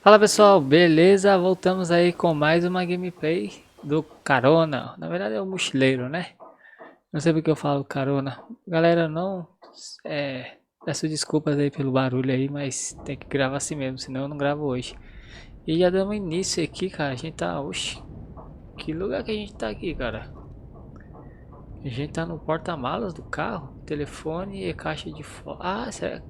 Fala pessoal, beleza? Voltamos aí com mais uma gameplay do Carona. Na verdade é o mochileiro, né? Não sei porque eu falo Carona. Galera, não peço desculpas aí pelo barulho aí, mas tem que gravar assim mesmo, senão eu não gravo hoje. E já damos início aqui, cara. A gente tá, oxi, que lugar que a gente tá aqui, cara? A gente tá no porta-malas do carro, telefone e caixa de foto. Ah, será?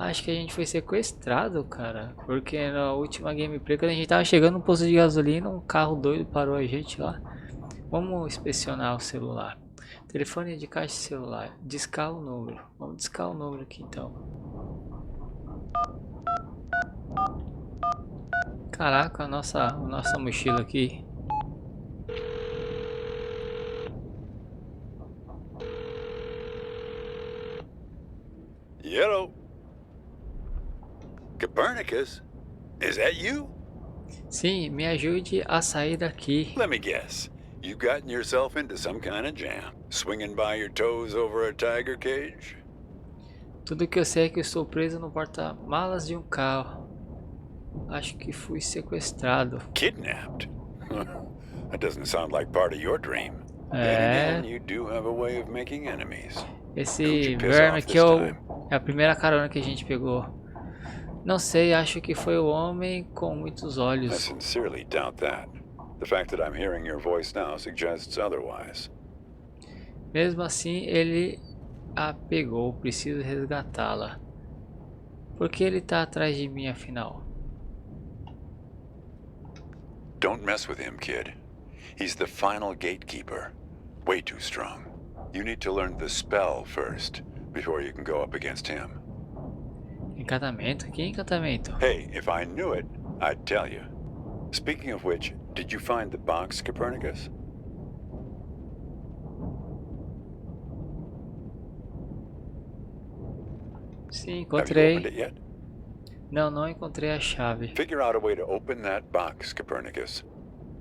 Acho que a gente foi sequestrado, cara. Porque na última gameplay, quando a gente tava chegando no posto de gasolina, um carro doido parou a gente lá. Vamos inspecionar o celular. Telefone de caixa de celular. Discar o número. Vamos discar o número aqui então. Caraca, a nossa mochila aqui. Hello. Copernicus? Is that you? Sim, me ajude a sair daqui. Let me guess. You've gotten yourself into some kind of jam, swinging by your toes over a tiger cage? Tudo que eu sei é que eu estou preso no porta-malas de um carro. Acho que fui sequestrado. Kidnapped? That doesn't sound like part of your dream. Then É, again, you do have a way of making enemies. Who'd esse you piss verme off aqui this time? é a primeira carona que a gente pegou. Não sei, acho que foi o homem com muitos I olhos. sincerely doubt that. The fact that I'm hearing your voice now suggests otherwise. Mesmo assim, ele a pegou. Preciso resgatá-la. Por que ele tá atrás de mim, afinal? Don't mess with him, kid. He's the final gatekeeper. Way too strong. You need to learn the spell first, before you can go up against him. Encantamento? Que encantamento? Hey, if I knew it, I'd tell you. Speaking of which, did you find the box, Copernicus? Sim, Have you opened encontrei. it yet? Não encontrei a chave. Figure out a way to open that box, Copernicus.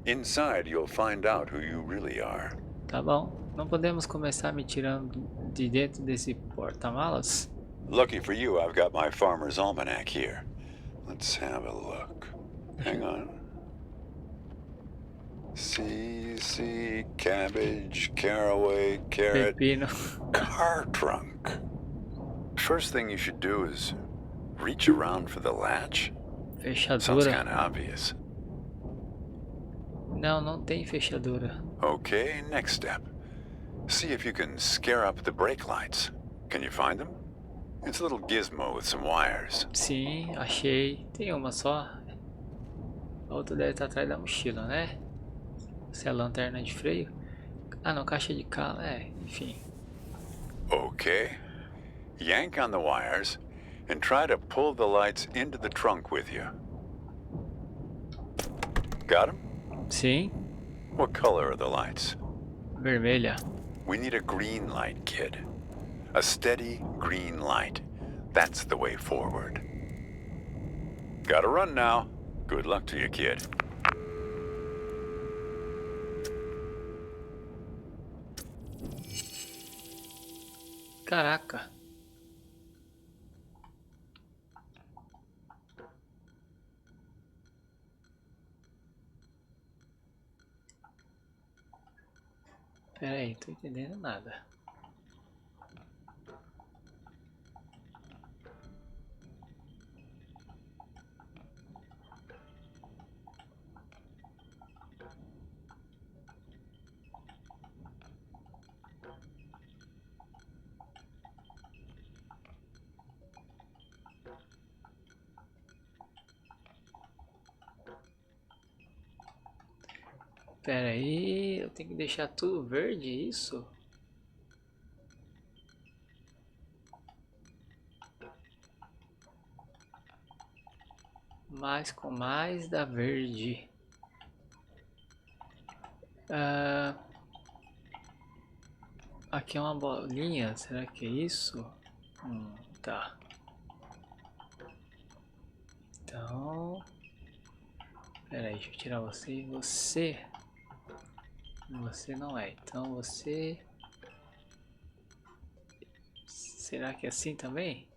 Inside, you'll find out who you really are. Tá bom. Não podemos começar me tirando de dentro desse porta-malas? Lucky for you, I've got my farmer's almanac here. Let's have a look. Hang on. C, cabbage, caraway, carrot, Pepino. car trunk. First thing you should do is reach around for the latch. Sounds Fechadura. kind of obvious. Não tem fechadura. Okay, next step. See if you can scare up the brake lights. Can you find them? It's a little gizmo with some wires. Sim, achei. Tem uma só. A outra deve estar atrás da mochila, né? Se é a lanterna de freio. Ah, não, caixa de carro. Enfim. Okay. Yank on the wires and try to pull the lights into the trunk with you. Got them? Sim, What color are the lights? vermelha. We need a green light, kid. A steady green light. That's the way forward. Gotta run now. Good luck to you, kid. Caraca. Pera aí, tô entendendo nada. Pera aí, eu tenho que deixar tudo verde, isso? Mais com mais da verde. Aqui é uma bolinha, será que é isso? Tá. Então... Pera aí, deixa eu tirar você e você. Você não é, então você... Será que é assim também?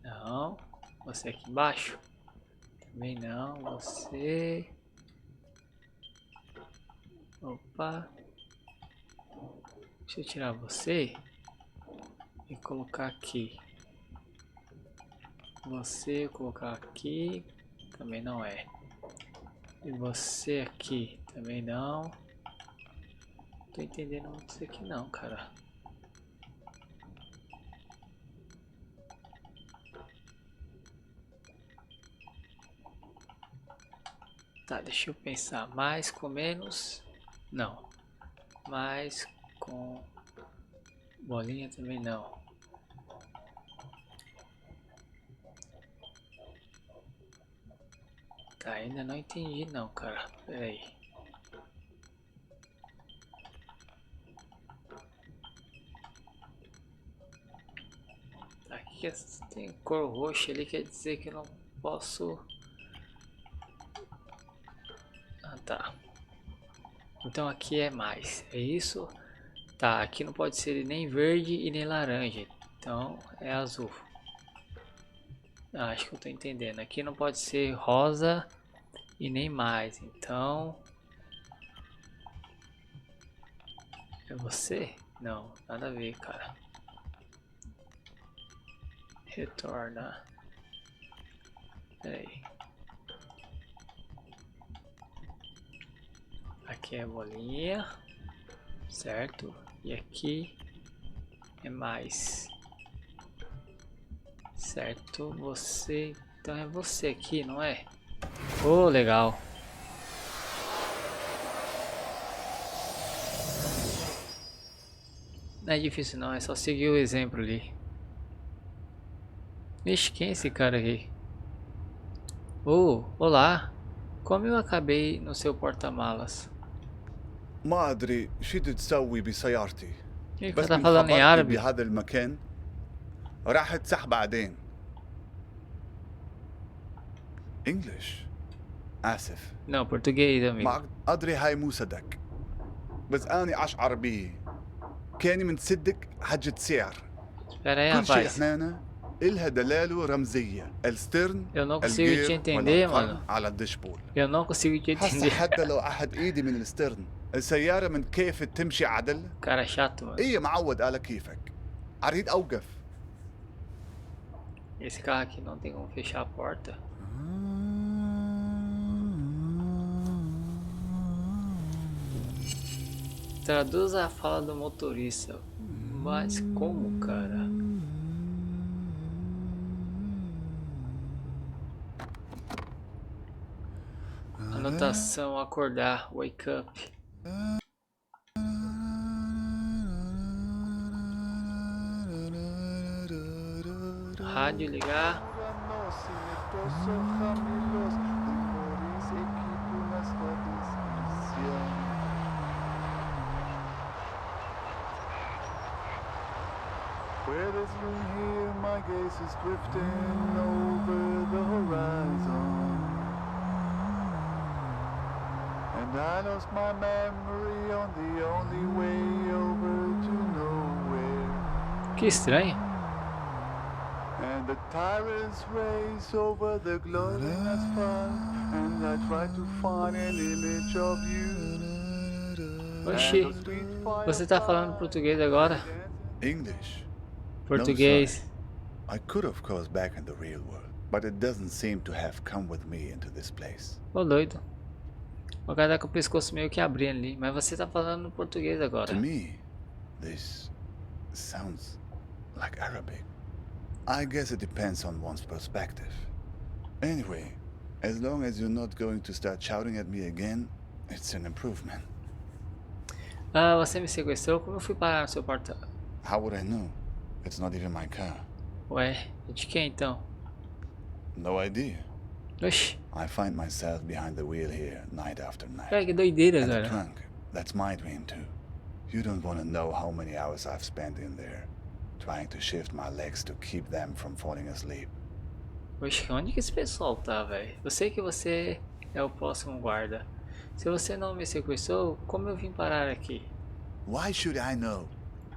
Não. Você aqui embaixo. Também não. Você. Opa. Deixa eu tirar você e colocar aqui. Você colocar aqui. Também não é. E você aqui. Também não. Tô entendendo muito isso aqui não, cara. Tá, deixa eu pensar. Mais com menos? Não. Mais com bolinha também não. Tá, ainda não entendi não, cara. Pera aí. Aqui tem cor roxa ali, quer dizer que eu não posso... Ah, tá. Então aqui é mais, é isso? Tá, aqui não pode ser nem verde e nem laranja, então é azul. Ah, acho que eu tô entendendo. Aqui não pode ser rosa e nem mais, então... É você? Não, nada a ver, cara. Retorna. Pera aí. Aqui é a bolinha, certo? E aqui é mais, certo? Você, então é você aqui, não é? Oh, legal. Não é difícil não, é só seguir o exemplo ali. Vixe, quem é esse cara aqui? Oh, olá. Como eu acabei no seu porta-malas? ما أدري شو تسوي بسيارتي Ih, o cara بس tá من falando em خبرتي árabe? بهذا المكان راح تسح بعدين. English. آسف Não, português, amigo. ما أدري هاي مو صدق بس أنا أشعر به كاني من صدق حجة سعر. Pera aí, كل شيء rapaz. هنا إلها دلالة رمزية السترن Eu não consigo te الجير entender, والأرقام mano. على الدشبول. Eu não consigo te هسه entender. حتى لو أحد إيدي من السترن السيارة من كيف تمشي عدل Cara chato, mano. إيه معود على كيفك أريد أوقف. Esse carro aqui não tem como fechar a porta. Traduz a fala do motorista. Mas como, cara? Anotação, acordar, wake up. Rádio ligar. Puedes hear my gaze is drifting over the horizon, and I lost my memory on the only way over to nowhere. Que estranho. And the tyrants race over the glowing asphalt, and I try to find an image of you. Oxi, você tá falando português agora? English. Português. I could of course back in the real world, but it doesn't seem to have come with me into this place. Ô doido. O cara tá com o pescoço meio que abrindo ali. Mas você tá falando português agora. To me, this sounds like Arabic. I guess it depends on one's perspective. Anyway, as long as you're not going to start shouting at me again, it's an improvement. Ah, você me sequestrou? Como eu fui parar no seu porta? How would I know? It's not even my car. Ué, de quem então? No idea. Oxi, I find myself behind the wheel here night after night. cara, que doideira, And the cara. trunk, that's my dream too. You don't want to know how many hours I've spent in there, trying to shift my legs to keep them from falling asleep. Oxi, onde que esse pessoal tá, velho? Eu sei que você é o próximo guarda. Se você não me sequestrou, como eu vim parar aqui? Why should I know?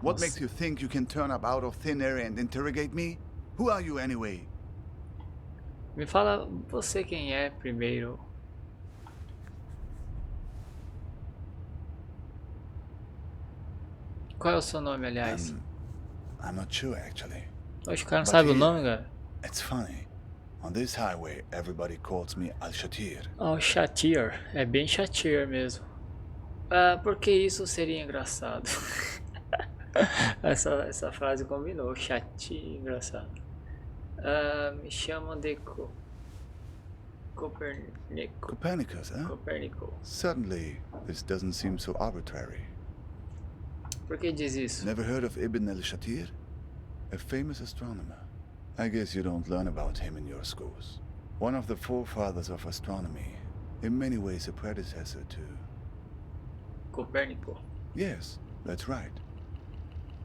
What Nossa. makes you think you can turn up out of thin air and interrogate me? Who are you anyway? Me fala você quem é primeiro. Qual é o seu nome, aliás? I'm not sure actually. Os caras não But sabem o here, nome, cara. it's funny. On this highway, everybody calls me Al-Shatir. Oh, Shatir. É bem Shatir mesmo. Ah, porque isso seria engraçado. essa frase combinou. Shatir, engraçado. Ah, me chamam de Copernico. Copernicus, huh? Copernico. Suddenly, this doesn't seem so arbitrary. Por que diz isso? Never heard of Ibn al-Shatir? A famous astronomer. I guess you don't learn about him in your schools. One of the forefathers of astronomy. In many ways a predecessor to... Copérnico. Yes, that's right.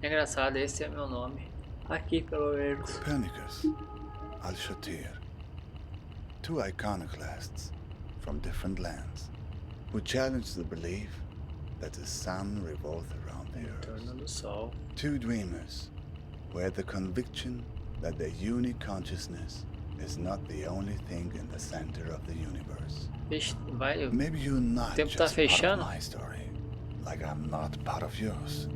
É engraçado, esse é meu nome. Aqui, pelo menos. Copernicus, Al-Shatir. Two iconoclasts from different lands who challenged the belief that the sun revolves around the Em torno earth. do sol. Two dreamers who had the conviction that their unique consciousness is not the only thing in the center of the universe. Vixe, vai. Maybe you're not Tempo just tá part of fechando. my story, like I'm not part of yours.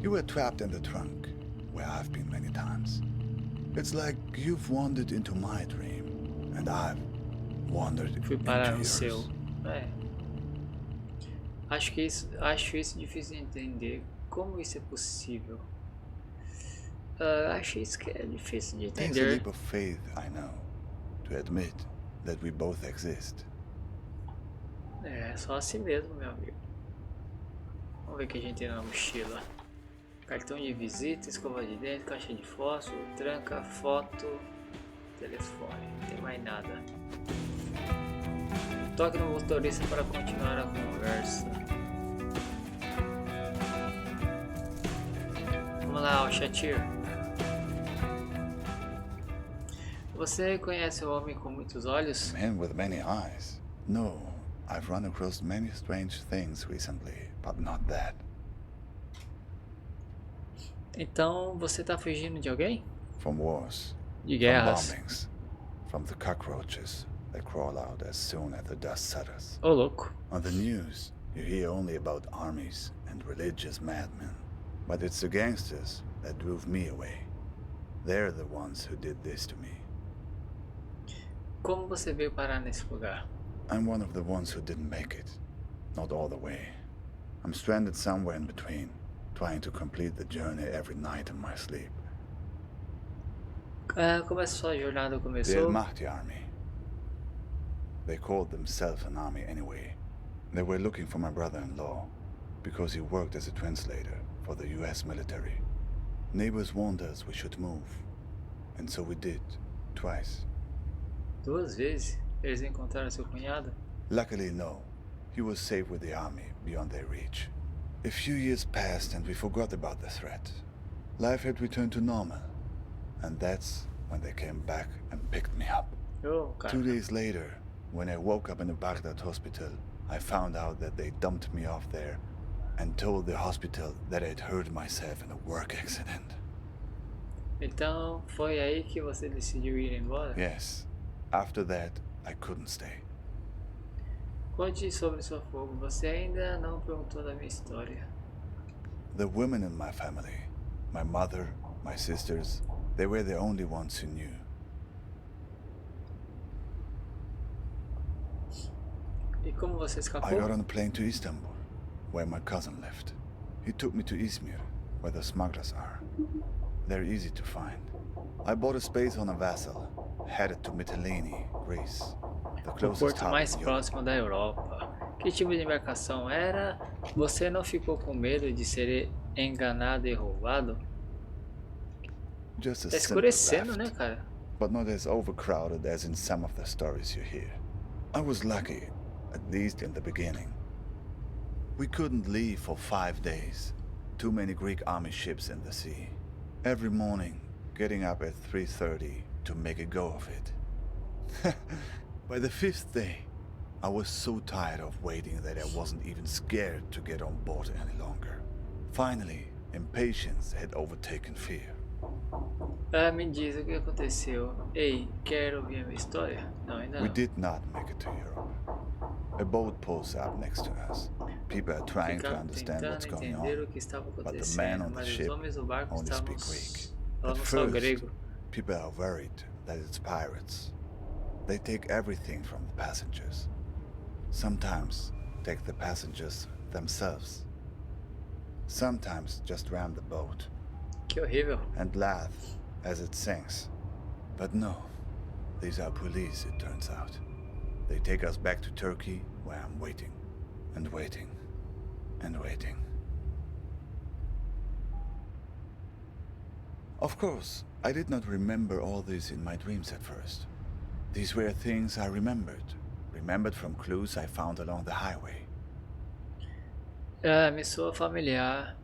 You were trapped in the trunk, where I've been many times. It's like you've wandered into my dream, and I've wandered Fui into parar no yours. seu. É. Acho isso difícil de entender. Como isso é possível? Acho isso que é difícil de Takes a entender. leap of faith, I know, to admit that we both exist. É só assim mesmo, meu amigo. Vamos ver o que a gente tem na mochila. Cartão de visita, escova de dente, caixa de fósforo, tranca, foto, telefone. Não tem mais nada. Toque no motorista para continuar a conversa. Vamos lá, Shatir. Você conhece o homem com muitos olhos? Man with many eyes. No, I've run across many strange things recently, but not that. Então você tá fugindo de alguém? From wars, De from guerras. bombings, from the cockroaches that crawl out as soon as the dust settles. Ô louco. On the news, you hear only about armies and religious madmen. But it's the gangsters that drove me away. They're the ones who did this to me. Como você veio parar nesse lugar? I'm one of the ones who didn't make it. Not all the way. I'm stranded somewhere in between, trying to complete the journey every night in my sleep. Como essa sua jornada The começou? Al-Mahdi army. They called themselves an army anyway. They were looking for my brother-in-law, because he worked as a translator for the US military. Neighbors warned us we should move, and so we did, twice. 2 vezes? Eles encontraram seu cunhado? Luckily, no. He was safe with the army, beyond their reach. A few years passed and we forgot about the threat. Life had returned to normal, and that's when they came back and picked me up. Ô, cara. 2 days later, when I woke up in a Baghdad hospital, I found out that they dumped me off there and told the hospital that I'd hurt myself in a work accident. Então foi aí que você decidiu ir embora? Yes. After that, I couldn't stay. Conte sobre seu fogo. Você ainda não perguntou da minha história. The women in my family, my mother, my sisters, they were the only ones who knew. E como você I escapou? got on a plane to Istanbul, where my cousin lived. He took me to Izmir, where the smugglers are. They're easy to find. I bought a space on a vessel, headed to Mytilene, Greece. The O closest porto harbor mais in Europe. próximo da Europa. Que tipo de embarcação era? Você não ficou com medo de ser enganado e roubado? Just a Tá simple escurecendo, né, raft, cara? but not as overcrowded as in some of the stories you hear. I was lucky, at least in the beginning. We couldn't leave for 5 days. Too many Greek army ships in the sea. Every morning, getting up at 3:30 to make a go of it. By the 5th day, I was so tired of waiting that I wasn't even scared to get on board any longer. Finally, impatience had overtaken fear. Ah, me diz o que aconteceu. Ei, quer ouvir a minha história? Não, ainda We não. did not make it to Europe. A boat pulls up next to us. People are trying to Ficava understand what's tentando going entender on, o que estava but the men acontecendo, on the mas os ship homens do barco only estavam speak Greek. At falavam só first, grego. people are worried that it's pirates. They take everything from the passengers. Sometimes take the passengers themselves. Sometimes just ram the boat Que horrível. and laugh as it sinks. But no, these are police, it turns out. They take us back to Turkey, where I'm waiting, and waiting, and waiting. Of course, I did not remember all this in my dreams at first. These were things I remembered from clues I found along the highway. Ah, me soa familiar.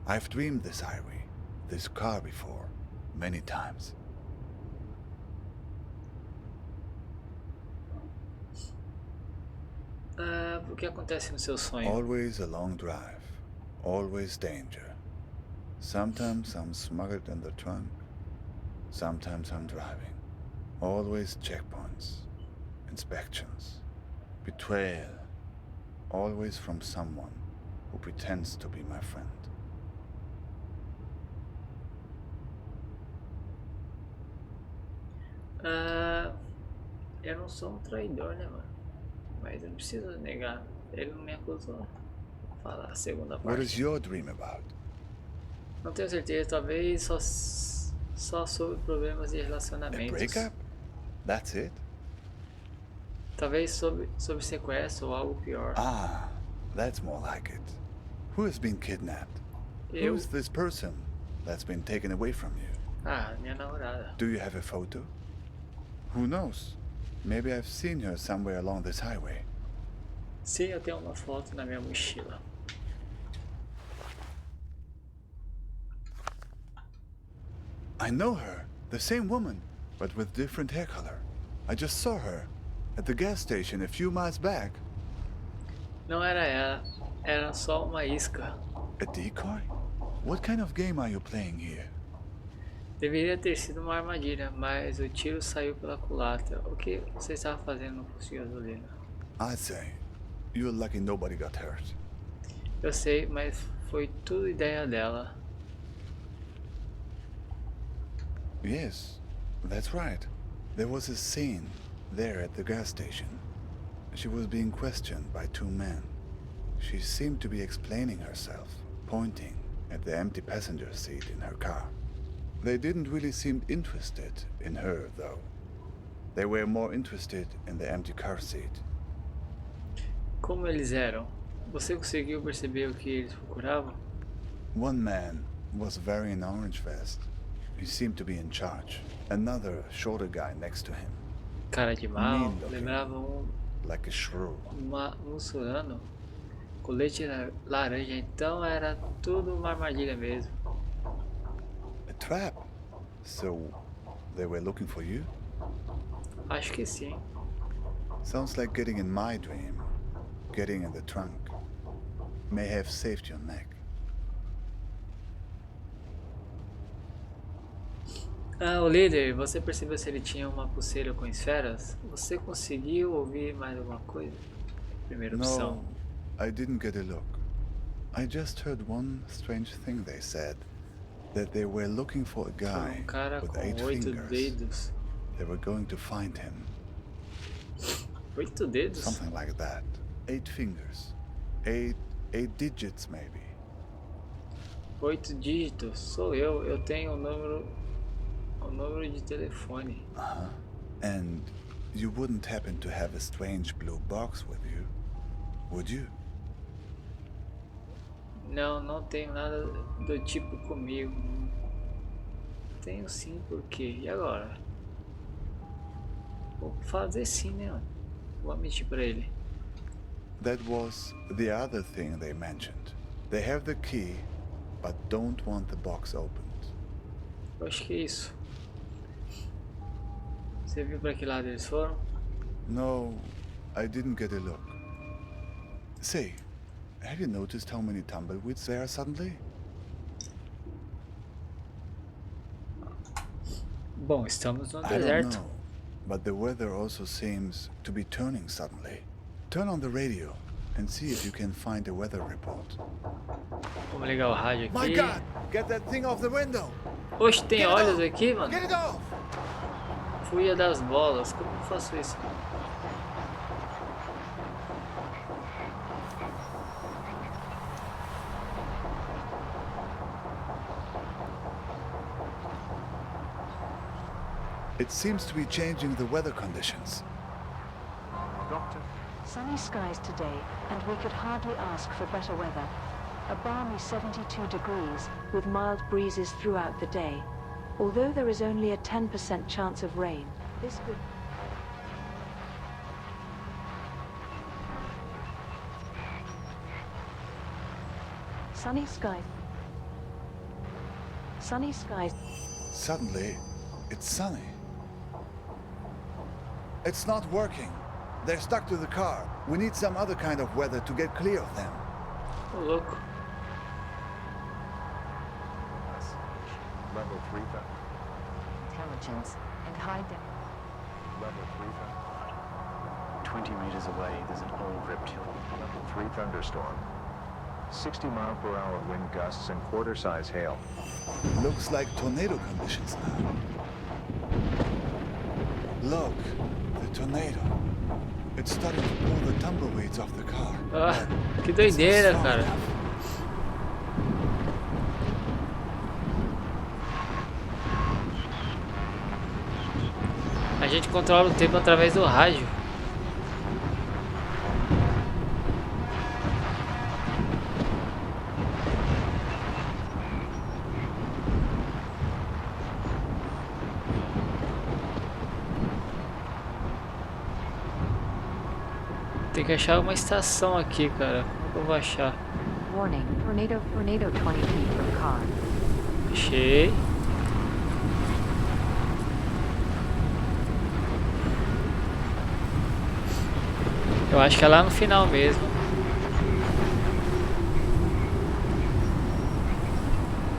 I've dreamed this highway, this car before, many times. Ah, o que acontece no seu sonho? Always a long drive, always danger. Sometimes I'm smuggled in the trunk, sometimes I'm driving. Always checkpoints, inspections, betrayal, always from someone who pretends to be my friend. Ah, eu não sou um traidor, né, mano? Mas eu não preciso negar. Ele não me acusou. Vou falar a segunda What is parte. your dream about? Não tenho certeza, talvez só sobre problemas de A relacionamentos. breakup? That's it? Talvez sobre sequestro ou algo pior. Ah, that's more like it. Who has been kidnapped? Eu. Who is this person that's been taken away from you? Ah, minha namorada. Do you have a photo? Who knows? Maybe I've seen her somewhere along this highway. Sim, eu tenho uma foto na minha mochila. I know her, the same woman, but with different hair color. I just saw her at the gas station a few miles back. Não era ela, era só uma isca. A decoy? What kind of game are you playing here? Deveria ter sido uma armadilha, mas o tiro saiu pela culatra. O que você estava fazendo no posto de gasolina? I'd say you're lucky nobody got hurt. Eu sei, mas foi tudo ideia dela. Yes, that's right. There was a scene there at the gas station. She was being questioned by two men. She seemed to be explaining herself, pointing at the empty passenger seat in her car. They didn't really seem interested in her, though. They were more interested in the empty car seat. Como eles eram? Você conseguiu perceber o que eles procuravam? One man was wearing an orange vest. He seemed to be in charge. Another, shorter guy next to him, Cara de mal, Mean looking. lembrava like a shrew. muçulmano. Colete laranja, então era tudo uma armadilha mesmo. A trap? So, they were looking for you? Acho que sim. Sounds like getting in my dream. Getting in the trunk. May have saved your neck. Ah, o líder, você percebeu se ele tinha uma pulseira com esferas? Você conseguiu ouvir mais alguma coisa? Primeira opção. No, I didn't get a look. I just heard one strange thing they said. That they were looking for a Foi guy cara with com 8 8 fingers. dedos. They were going to find him. 8 dedos? Something like that. 8 fingers. Eight digits maybe. 8 dígitos. Sou eu tenho o número de telefone. Uh-huh. And you wouldn't happen to have a strange blue box with you, would you? Não, não tenho nada do tipo comigo. Tenho sim, por quê? E agora? Vou fazer sim, né, mano? Vou mentir pra ele. That was the other thing they mentioned. They have the key, but don't want the box opened. Eu acho que é isso. Você viu pra que lado eles foram? No, I didn't get a look. Say, have you noticed how many tumbleweeds there are suddenly? Bom, estamos no I don't deserto. know, but the weather also seems to be turning suddenly. Turn on the radio and see if you can find a weather report. Vamos ligar o rádio My aqui. God! Get that thing off the window! Oxe, tem Get it olhos off! aqui, mano. Get it off! Fuia das bolas. Como eu faço isso? It seems to be changing the weather conditions. Doctor, Sunny skies today, and we could hardly ask for better weather. A balmy 72 degrees, with mild breezes throughout the day. Although there is only a 10% chance of rain, this could... Sunny skies. Sunny skies. Suddenly, it's sunny. It's not working. They're stuck to the car. We need some other kind of weather to get clear of them. Ô, louco. level 3 found. Intelligence and high depth. Level 3 found. 20 meters away, there's an old reptile. Level 3 thunderstorm. 60 mile per hour wind gusts and quarter-size hail. Looks like tornado conditions now. Look, the tornado. It's starting to pull the tumbleweeds off the car. Ah, que It's not doideira, strong cara. enough. A gente controla o tempo através do rádio. Tem que achar uma estação aqui, cara. Como que eu vou achar? Warning, tornado 20 feet from car. Achei. Eu acho que é lá no final mesmo.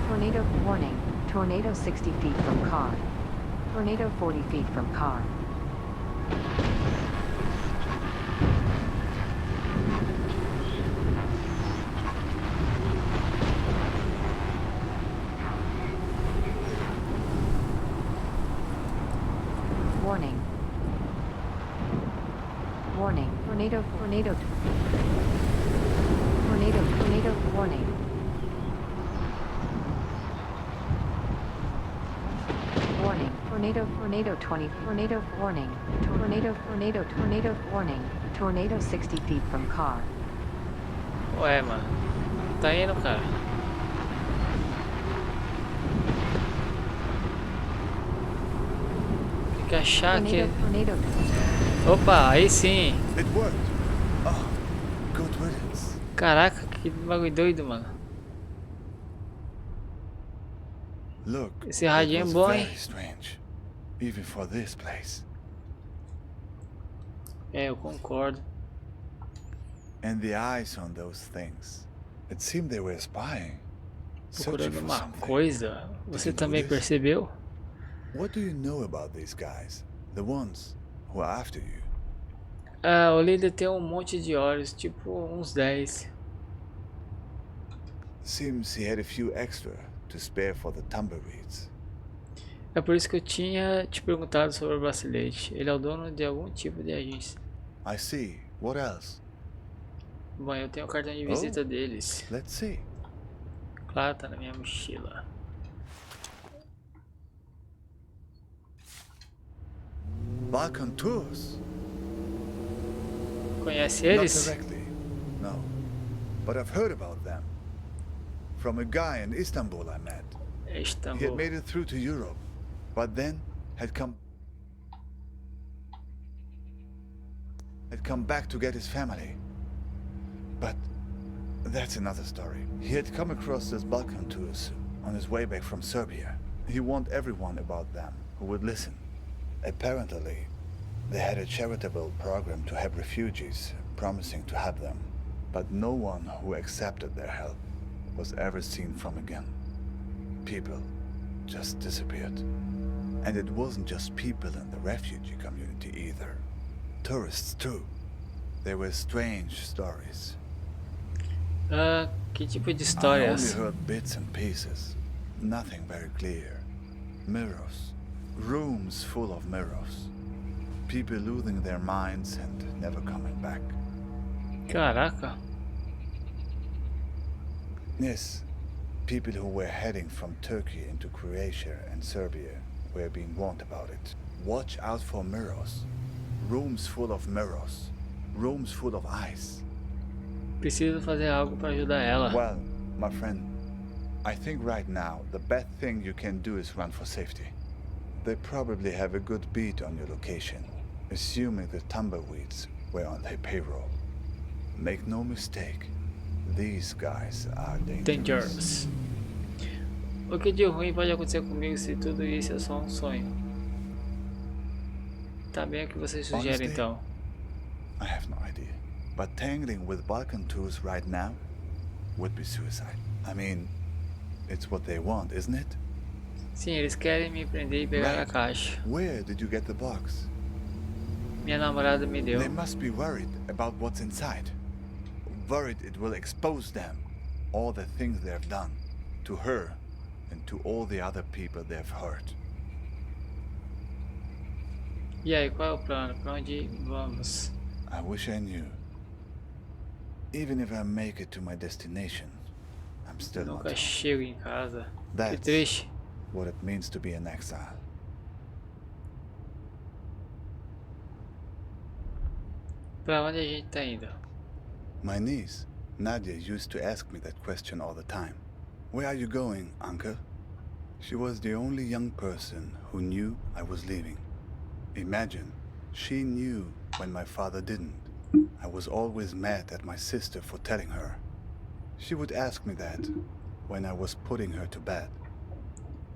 Tornado warning, tornado 60 feet from car. Tornado 40 feet from car. Warning. Warning. Tornado. Tornado. Tornado. Tornado. Warning. Warning. Tornado. Tornado 20. Tornado. Warning. Tornado. Tornado. Tornado. Warning. Tornado 60 feet from car. Ué, mano. Tá indo, cara. Tem que achar aqui. Tornado. Tornado. Opa, aí sim. It worked. Oh, good riddance. Caraca, que bagulho doido, mano. Look, Esse it radinho é was bom, hein? very strange, even for this place. É, eu concordo. And the eyes on those things. It seemed they were spying, searching Procurando for uma something. coisa. Você you também notice? percebeu? What do you know about these guys? The ones who are after you? Ah, o líder tem um monte de olhos, tipo uns 10. Seems he had a few extra to spare for the tumbleweeds. É por isso que eu tinha te perguntado sobre o bracelete. Ele é o dono de algum tipo de agência. I see. What else? Bom, eu tenho o cartão de visita deles. Let's see. Claro, tá na minha mochila. Balkan tours? Conhece Not eles? directly, no. But I've heard about them. From a guy in Istanbul I met. É He had Istambul. made it through to Europe, but then had come back to get his family. But that's another story. He had come across these Balkan tours on his way back from Serbia. He warned everyone about them who would listen. Apparently, they had a charitable program to help refugees, promising to help them. But no one who accepted their help was ever seen from again. People just disappeared. And it wasn't just people in the refugee community either. Tourists too. There were strange stories. Que tipo de I histórias? only heard bits and pieces. Nothing very clear. Mirrors. Rooms full of mirrors. People losing their minds and never coming back. Caraca. Yes, people who were heading from Turkey into Croatia and Serbia were being warned about it. Watch out for mirrors. Rooms full of mirrors. Rooms full of ice. Preciso fazer algo para ajudar ela. Well, my friend, I think right now the best thing you can do is run for safety. They probably have a good beat on your location, assuming the tumbleweeds were on their payroll. Make no mistake, these guys are dangerous. Dangerous. O que de ruim pode acontecer comigo se tudo isso é só um sonho? Tá bem, o que vocês sugerem Honestly, então? I have no idea. But tangling with Balkan tours right now would be suicide. I mean, it's what they want, isn't it? Sim, eles querem me prender e pegar a Right. caixa. Where did you get the box? Minha namorada me deu. They must be worried about what's inside. Worried it will expose them, all the things they've done, to her and to all the other people they've hurt. E aí, qual é o plano? Pra onde vamos? I wish I knew. Even if I make it to my destination, I'm still not Nunca home. chego em casa. Que That's triste. what it means to be an exile. Pra onde a gente tá indo? My niece, Nadia, used to ask me that question all the time. Where are you going, uncle? She was the only young person who knew I was leaving. Imagine, she knew when my father didn't. I was always mad at my sister for telling her. She would ask me that when I was putting her to bed.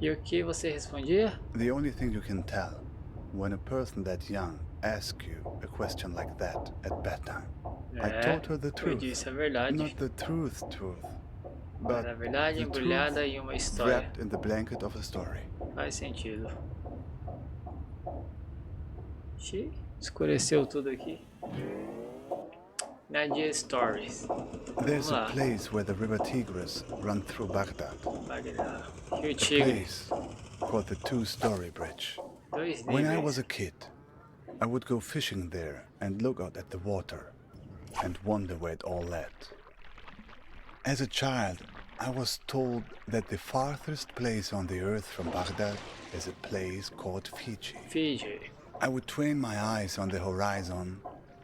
E o que você respondia? The only thing you can tell when a person that young asks you a question like that at bedtime. I told her the eu truth. disse a verdade. Not the truth, Mas but a verdade the embrulhada truth em uma história. wrapped in the blanket of a story. Faz sentido. Ixi, escureceu tudo aqui. Nadia Stories. There's Vamos a lá. place where the river Tigris runs through Baghdad. Bagdá. A Rio Tigre. place called the Two-Story Bridge. Dois When I níveis. was a kid, I would go fishing there and look out at the water and wonder where it all led. As a child, I was told that the farthest place on the earth from Baghdad is a place called Fiji. Fiji. I would train my eyes on the horizon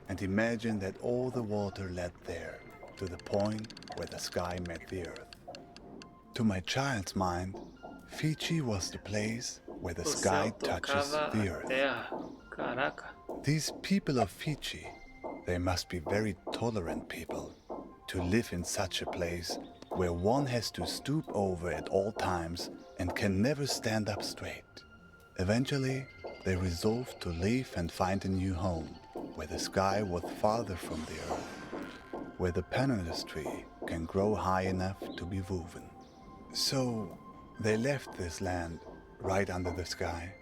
and imagine that all the water led there, to the point where the sky met the earth. To my child's mind, Fiji was the place where the O sky céu touches tocava the a earth. terra. Caraca. These people of Fiji, they must be very tolerant people to live in such a place where one has to stoop over at all times and can never stand up straight. Eventually, they resolved to leave and find a new home, where the sky was farther from the earth, where the pandanus tree can grow high enough to be woven. So, they left this land right under the sky,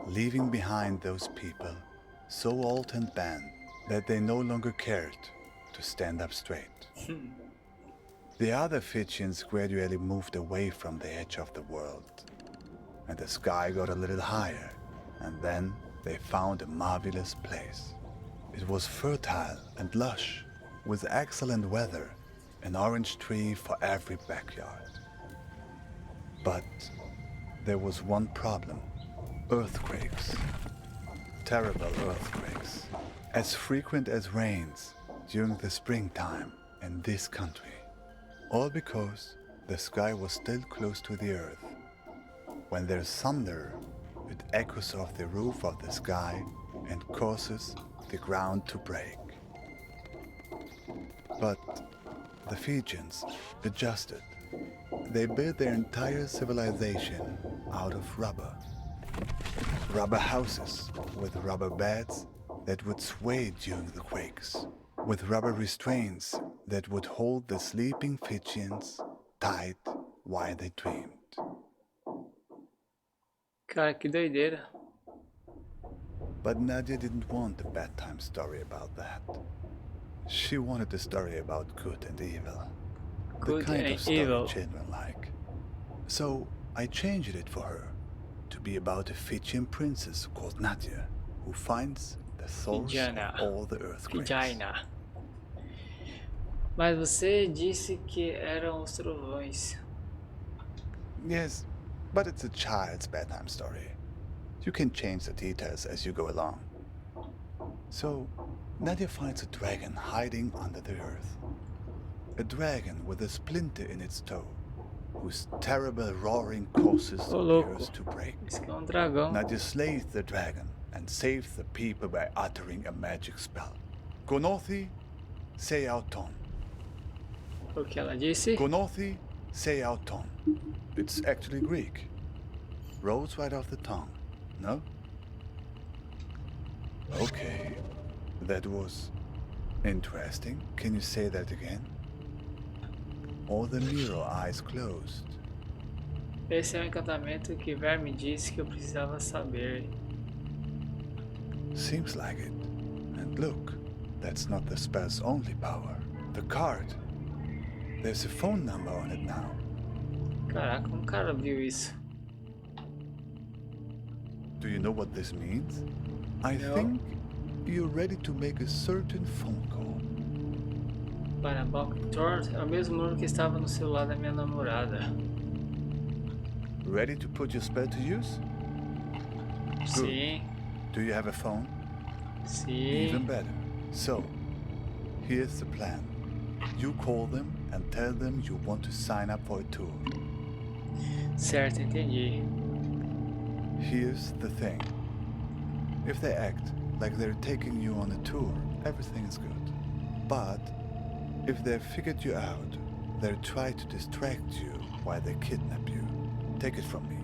leaving behind those people so old and bent that they no longer cared to stand up straight. The other Fijians gradually moved away from the edge of the world, and the sky got a little higher, and then they found a marvelous place. It was fertile and lush, with excellent weather, an orange tree for every backyard. But there was one problem: earthquakes. Terrible earthquakes, as frequent as rains during the springtime in this country. All because the sky was still close to the earth. When there's thunder, it echoes off the roof of the sky and causes the ground to break. But the Fijians adjusted. They built their entire civilization out of rubber. Rubber houses with rubber beds that would sway during the quakes, with rubber restraints that would hold the sleeping Fijians tight while they dreamed. Cara, que doideira. But Nadia didn't want a bedtime story about that. She wanted a story about good and evil. The Good kind and of story evil. children like. So I changed it for her to be about a Fijian princess called Nadia, who finds the source Fijiana. of all the earthquakes. Vagina. Mas você disse que eram os trovões. Yes, but it's a child's bedtime story. You can change the details as you go along. So, Nadia finds a dragon hiding under the earth. A dragon with a splinter in its toe, whose terrible roaring causes Ô, the louco. earth to break. Isso que é um dragão. Nadia slays the dragon and saves the people by uttering a magic spell. Gonothi se auton. O que ela disse? Gonothi se auton. It's actually Greek. Rolls right off the tongue, no? Okay, that was interesting. Can you say that again? All the mirror eyes closed. Esse é o encantamento que Ver me disse que eu precisava saber. Seems like it. And look, that's not the spell's only power. The card. There's a phone number on it now. Caraca, como o cara viu isso? Do you know what this means? I No. think you're ready to make a certain phone call. Para Tor é o mesmo número que estava no celular da minha namorada. Ready to put your spell to use? Sim, Do you have a phone? sim. Even better. So, here's the plan. You call them and tell them you want to sign up for a tour. Certo, entendi. Here's the thing. If they act like they're taking you on a tour, everything is good. But if they've figured you out, they'll try to distract you while they kidnap you. Take it from me.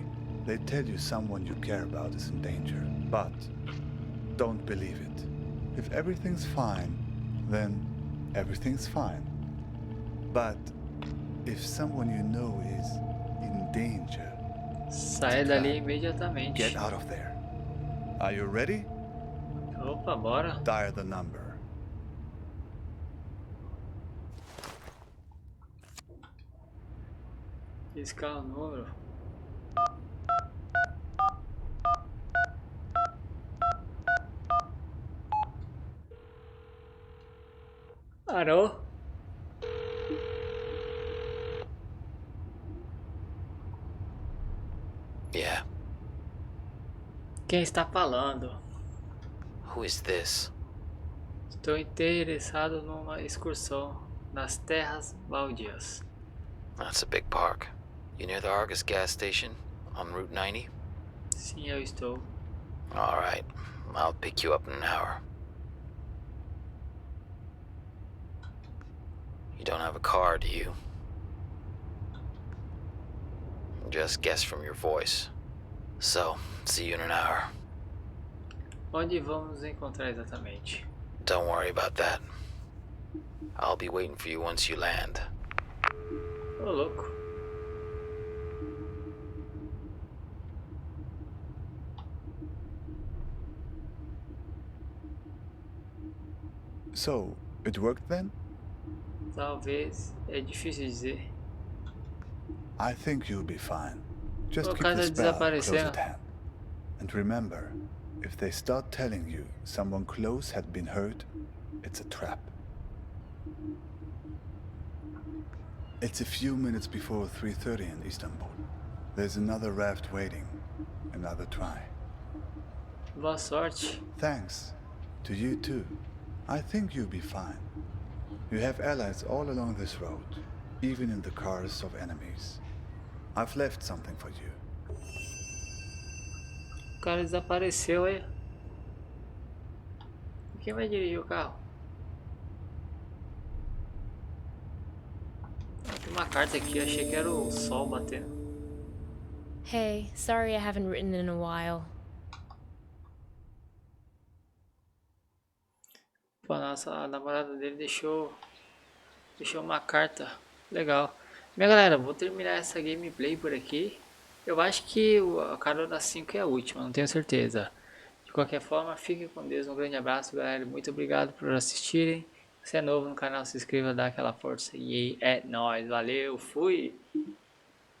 They tell you someone you care about is in danger. But don't believe it. If everything's fine, then everything's fine. But if someone you know is in danger, Saia dali imediatamente. get out of there. Are you ready? Opa, bora. Dial the number. Discar o número. Alô? Yeah, Quem está falando? who is this? Estou interessado numa excursão nas terras baldias. That's a big park. You near the Argus gas station on Route 90? Sim, eu estou. Alright, I'll pick you up in an hour. You don't have a car, do you? Just guess from your voice. So, see you in an hour. Onde vamos nos encontrar exatamente? Don't worry about that. I'll be waiting for you once you land. Ô, louco. So, it worked then? Talvez, é difícil dizer. I think you'll be fine. Just O keep cara the spell close desapareceu. at hand. And remember, if they start telling you someone close had been hurt, it's a trap. It's a few minutes before 3:30 in Istanbul. There's another raft waiting. Another try. Boa sorte. Thanks. To you too. I think you'll be fine. You have allies all along this road, even in the cars of enemies. I've left something for you. O cara desapareceu aí. Quem vai dirigir o carro? Tem uma carta aqui, achei que era o sol batendo. Hey, sorry I haven't written in a while. Pô, a namorada dele deixou uma carta. Legal. Minha galera, vou terminar essa gameplay por aqui. Eu acho que a Carona 5 é a última, não tenho certeza. De qualquer forma, fique com Deus. Um grande abraço, galera. Muito obrigado por assistirem. Se é novo no canal, se inscreva, dá aquela força. E é nóis. Valeu, fui!